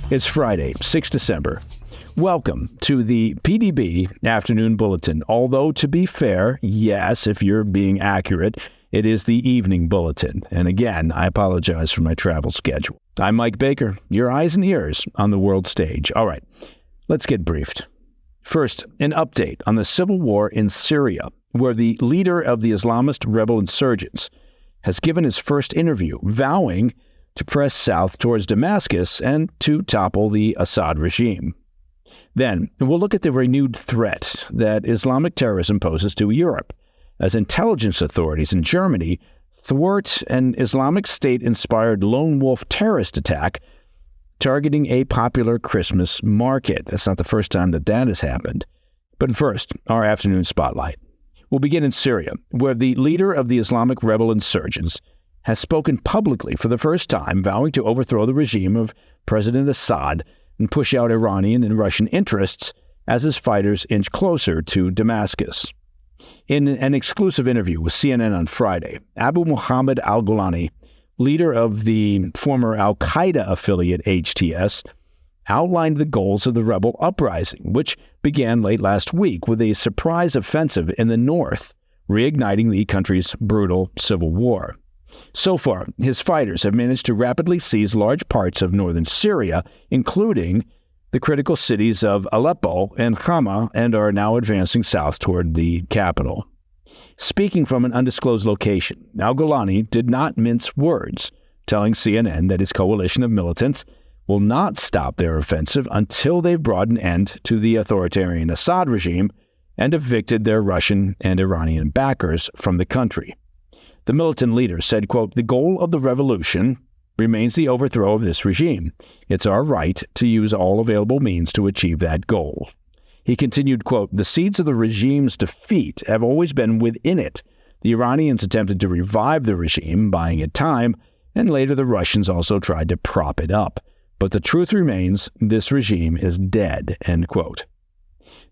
It's Friday, 6 December. Welcome to the PDB Afternoon Bulletin. Although, to be fair, yes, if you're being accurate, it is the evening bulletin. And again, I apologize for my travel schedule. I'm Mike Baker, your eyes and ears on the world stage. All right, let's get briefed. First, an update on the civil war in Syria, where the leader of the Islamist rebel insurgents has given his first interview, vowing to press south towards Damascus and to topple the Assad regime. Then, we'll look at the renewed threat that Islamic terrorism poses to Europe, as intelligence authorities in Germany thwart an Islamic State-inspired lone wolf terrorist attack targeting a popular Christmas market. That's not the first time that has happened. But first, our afternoon spotlight. We'll begin in Syria, where the leader of the Islamic rebel insurgents has spoken publicly for the first time, vowing to overthrow the regime of President Assad and push out Iranian and Russian interests as his fighters inch closer to Damascus. In an exclusive interview with CNN on Friday, Abu Muhammad al-Golani, leader of the former al-Qaeda affiliate HTS, outlined the goals of the rebel uprising, which began late last week with a surprise offensive in the north, reigniting the country's brutal civil war. So far, his fighters have managed to rapidly seize large parts of northern Syria, including the critical cities of Aleppo and Hama, and are now advancing south toward the capital. Speaking from an undisclosed location, al-Golani did not mince words, telling CNN that his coalition of militants will not stop their offensive until they've brought an end to the authoritarian Assad regime and evicted their Russian and Iranian backers from the country. The militant leader said, quote, "The goal of the revolution remains the overthrow of this regime. It's our right to use all available means to achieve that goal." He continued, quote, "The seeds of the regime's defeat have always been within it. The Iranians attempted to revive the regime, buying it time, and later the Russians also tried to prop it up. But the truth remains, this regime is dead," end quote.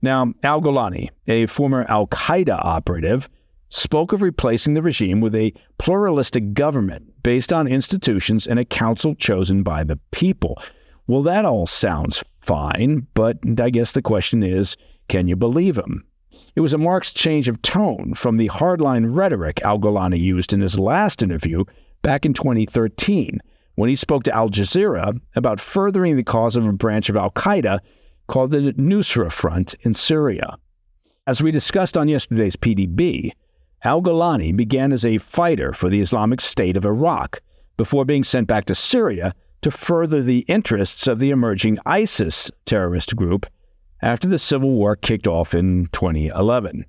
Now, al-Golani, a former al-Qaeda operative, spoke of replacing the regime with a pluralistic government based on institutions and a council chosen by the people. Well, that all sounds fine, but I guess the question is, can you believe him? It was a marked change of tone from the hardline rhetoric al-Golani used in his last interview back in 2013, when he spoke to Al Jazeera about furthering the cause of a branch of al-Qaeda called the Nusra Front in Syria. As we discussed on yesterday's PDB, al-Golani began as a fighter for the Islamic State of Iraq before being sent back to Syria to further the interests of the emerging ISIS terrorist group after the civil war kicked off in 2011.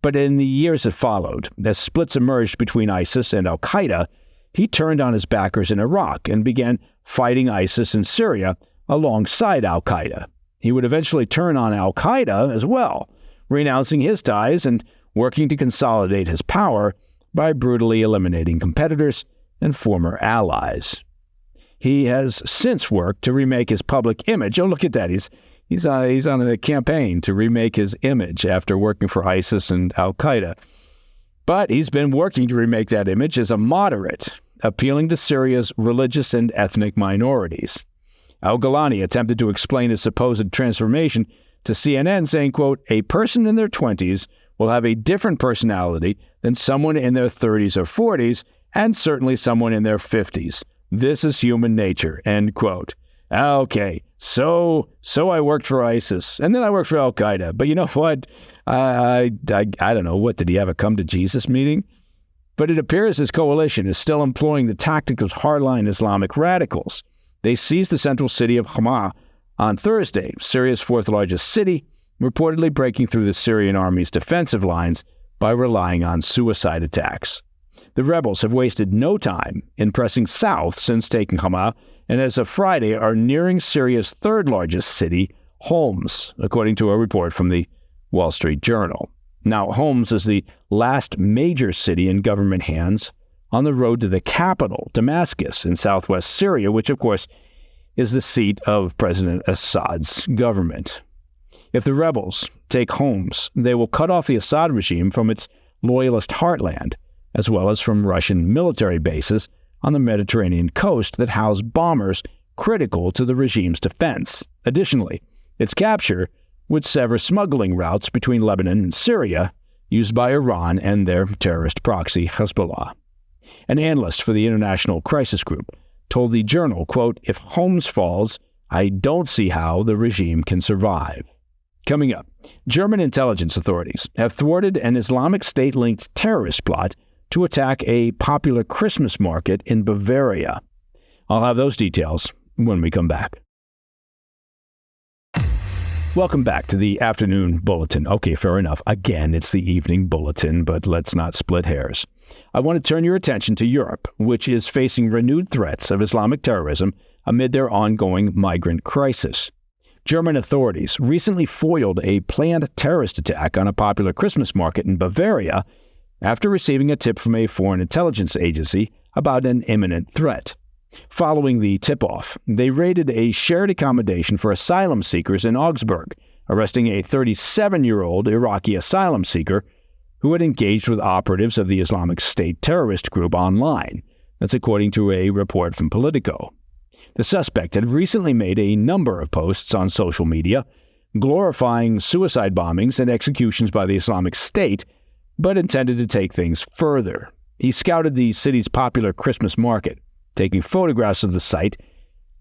But in the years that followed, as splits emerged between ISIS and al-Qaeda, he turned on his backers in Iraq and began fighting ISIS in Syria alongside al-Qaeda. He would eventually turn on al-Qaeda as well, renouncing his ties and working to consolidate his power by brutally eliminating competitors and former allies. He has since worked to remake his public image. Oh, look at that. He's on a campaign to remake his image after working for ISIS and al-Qaeda. But he's been working to remake that image as a moderate, appealing to Syria's religious and ethnic minorities. Al-Golani attempted to explain his supposed transformation to CNN, saying, quote, "A person in their 20s will have a different personality than someone in their 30s or 40s, and certainly someone in their 50s. This is human nature," end quote. Okay, so I worked for ISIS, and then I worked for al-Qaeda. But you know what? I don't know. What, did he have a come-to-Jesus meeting? But it appears his coalition is still employing the tactics of hardline Islamic radicals. They seized the central city of Hama on Thursday, Syria's fourth largest city, reportedly breaking through the Syrian army's defensive lines by relying on suicide attacks. The rebels have wasted no time in pressing south since taking Hama, and as of Friday are nearing Syria's third largest city, Homs, according to a report from the Wall Street Journal. Now, Homs is the last major city in government hands on the road to the capital, Damascus, in southwest Syria, which, of course, is the seat of President Assad's government. If the rebels take Homs, they will cut off the Assad regime from its loyalist heartland, as well as from Russian military bases on the Mediterranean coast that house bombers critical to the regime's defense. Additionally, its capture would sever smuggling routes between Lebanon and Syria used by Iran and their terrorist proxy, Hezbollah. An analyst for the International Crisis Group told the Journal, quote, "If Homs falls, I don't see how the regime can survive." Coming up, German intelligence authorities have thwarted an Islamic State-linked terrorist plot to attack a popular Christmas market in Bavaria. I'll have those details when we come back. Welcome back to the Afternoon Bulletin. Okay, fair enough. Again, it's the Evening Bulletin, but let's not split hairs. I want to turn your attention to Europe, which is facing renewed threats of Islamic terrorism amid their ongoing migrant crisis. German authorities recently foiled a planned terrorist attack on a popular Christmas market in Bavaria after receiving a tip from a foreign intelligence agency about an imminent threat. Following the tip-off, they raided a shared accommodation for asylum seekers in Augsburg, arresting a 37-year-old Iraqi asylum seeker who had engaged with operatives of the Islamic State terrorist group online. That's according to a report from Politico. The suspect had recently made a number of posts on social media glorifying suicide bombings and executions by the Islamic State, but intended to take things further. He scouted the city's popular Christmas market, taking photographs of the site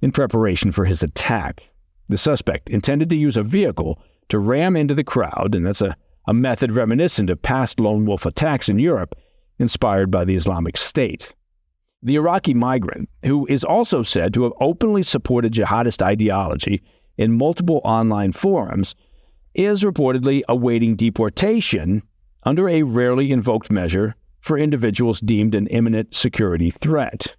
in preparation for his attack. The suspect intended to use a vehicle to ram into the crowd, and that's a method reminiscent of past lone wolf attacks in Europe, inspired by the Islamic State. The Iraqi migrant, who is also said to have openly supported jihadist ideology in multiple online forums, is reportedly awaiting deportation under a rarely invoked measure for individuals deemed an imminent security threat.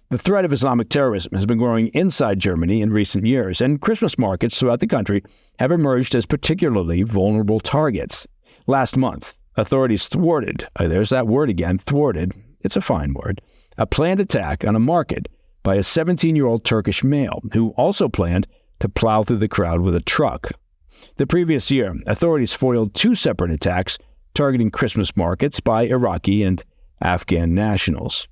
The threat of Islamic terrorism has been growing inside Germany in recent years, and Christmas markets throughout the country have emerged as particularly vulnerable targets. Last month, authorities thwarted, there's that word again, thwarted, it's a fine word, a planned attack on a market by a 17-year-old Turkish male who also planned to plow through the crowd with a truck. The previous year, authorities foiled two separate attacks targeting Christmas markets by Iraqi and Afghan nationals.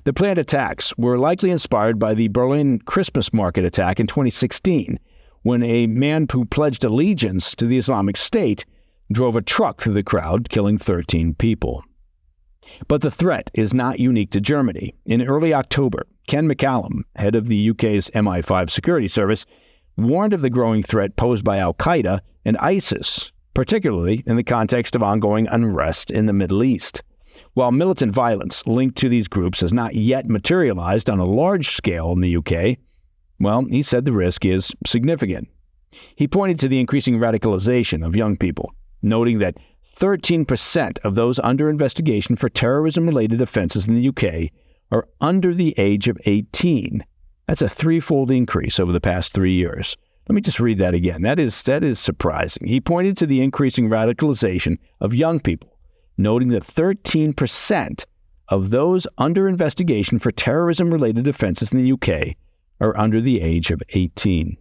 The planned attacks were likely inspired by the Berlin Christmas market attack in 2016, when a man who pledged allegiance to the Islamic State drove a truck through the crowd, killing 13 people. But the threat is not unique to Germany. In early October, Ken McCallum, head of the UK's MI5 security service, warned of the growing threat posed by al-Qaeda and ISIS, particularly in the context of ongoing unrest in the Middle East. While militant violence linked to these groups has not yet materialized on a large scale in the UK, well, he said the risk is significant. He pointed to the increasing radicalization of young people, noting that 13% of those under investigation for terrorism-related offenses in the UK are under the age of 18. That's a threefold increase over the past 3 years. Let me just read that again. That is surprising. He pointed to the increasing radicalization of young people, noting that 13% of those under investigation for terrorism-related offenses in the UK are under the age of 18.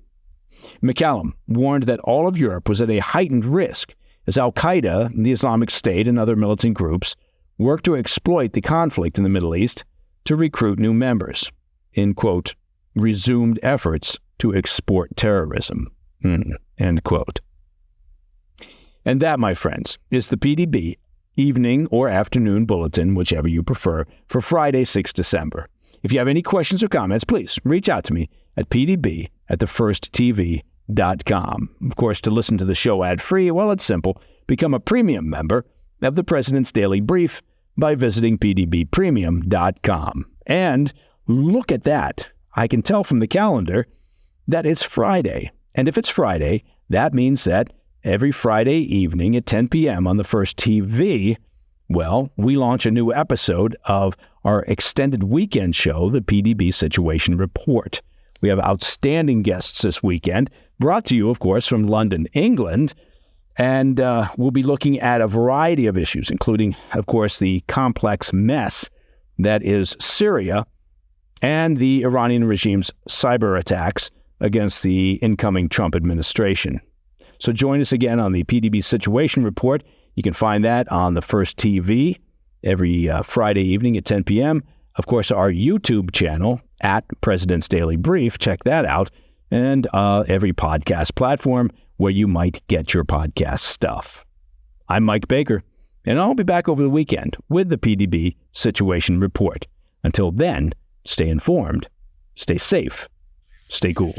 McCallum warned that all of Europe was at a heightened risk as al-Qaeda, the Islamic State, and other militant groups work to exploit the conflict in the Middle East to recruit new members in, quote, resumed efforts to export terrorism, end quote. And that, my friends, is the PDB Evening or Afternoon Bulletin, whichever you prefer, for Friday, 6 December. If you have any questions or comments, please reach out to me at pdb@thefirsttv.com. Of course, to listen to the show ad-free, well, it's simple. Become a premium member of the President's Daily Brief by visiting pdbpremium.com. And look at that. I can tell from the calendar that it's Friday. And if it's Friday, that means that every Friday evening at 10 p.m. on the First TV, well, we launch a new episode of our extended weekend show, the PDB Situation Report. We have outstanding guests this weekend, brought to you, of course, from London, England. And we'll be looking at a variety of issues, including, of course, the complex mess that is Syria and the Iranian regime's cyber attacks against the incoming Trump administration. So join us again on the PDB Situation Report. You can find that on the First TV every Friday evening at 10 p.m. Of course, our YouTube channel at President's Daily Brief. Check that out. And every podcast platform where you might get your podcast stuff. I'm Mike Baker, and I'll be back over the weekend with the PDB Situation Report. Until then, stay informed, stay safe, stay cool.